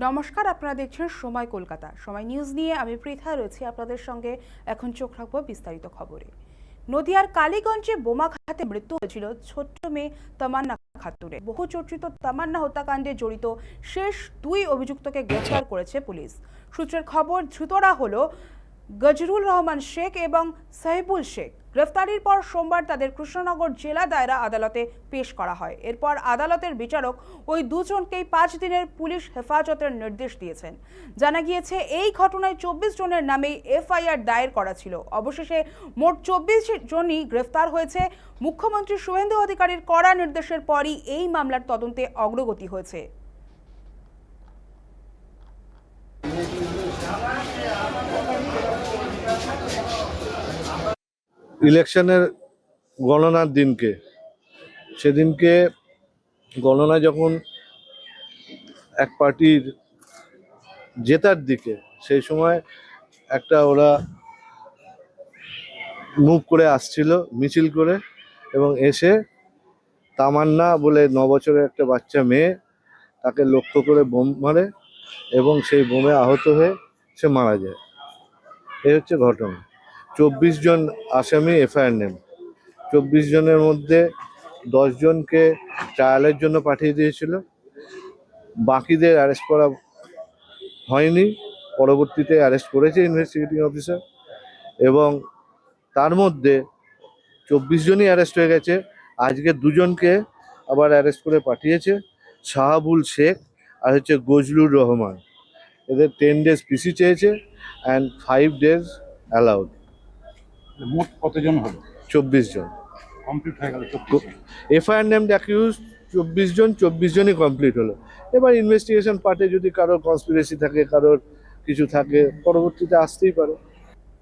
নমস্কার, আপনারা দেখছেন সময় কলকাতা। সময় নিউজ নিয়ে আমি পৃথা রয়েছি আপনাদের সঙ্গে। এখন চোখ রাখবো বিস্তারিত খবরে। নদিয়ার কালীগঞ্জে বোমাঘাতে মৃত্যু হয়েছিল ছোট্ট মেয়ে তামান্না খাতুনের। বহু চর্চিত তামান্না হত্যাকাণ্ডে জড়িত শেষ দুই অভিযুক্তকে গ্রেফতার করেছে পুলিশ। সূত্রের খবর, ধৃতরা হলো গজরুল রহমান শেখ এবং সাহিবুল শেখ। গ্রেফতারির পর সোমবার তাদের কৃষ্ণনগর জেলা দায়রা আদালতে পেশ করা হয়। এরপর আদালতের বিচারক ওই দুজনকেই 5 দিনের পুলিশ হেফাজতের নির্দেশ দিয়েছেন। জানা গিয়েছে, এই ঘটনায় 24 জনের নামেই এফআইআর দায়ের করা ছিল। অবশেষে মোট 24 জনই গ্রেফতার হয়েছে। মুখ্যমন্ত্রী শুভেন্দু অধিকারীর কড়া নির্দেশের পরই এই মামলার তদন্তে অগ্রগতি হয়েছে। ইলেকশনের গণনার দিনকে সেদিনকে গণনা যখন এক পার্টির জেতার দিকে, সেই সময় একটা ওরা মুভ করে আসছিল মিছিল করে, এবং এসে তামান্না বলে 9 বছরের একটা বাচ্চা মেয়ে, তাকে লক্ষ্য করে বোম মারে এবং সেই বোমে আহত হয়ে সে মারা যায়। এই হচ্ছে ঘটনা। 24 জন আসামি এফআইআর নেন। 24 জনের মধ্যে 10 জনকে ট্রায়ালের জন্য পাঠিয়ে দিয়েছিল, বাকিদের অ্যারেস্ট করা হয়নি। পরবর্তীতে অ্যারেস্ট করেছে ইনভেস্টিগেটিং অফিসার, এবং তার মধ্যে 24 জনই অ্যারেস্ট হয়ে গেছে। আজকে 2 জনকে আবার অ্যারেস্ট করে পাঠিয়েছে, সাহাবুল শেখ আর হচ্ছে গজলুর রহমান। এদের 10 ডেজ পিসি চেয়েছে অ্যান্ড 5 ডেজ অ্যালাউড। মোট কতজন হলো? 24 জন কমপ্লিট হয়ে গেল। এফআইআর নেমড অ্যাকিউজ 24 জন, 24 জনই কমপ্লিট হলো। এবার ইনভেস্টিগেশন পার্টে যদি কারোর কনস্পিরেসি থাকে, কারোর কিছু থাকে, পরবর্তীতে আসতেই পারে।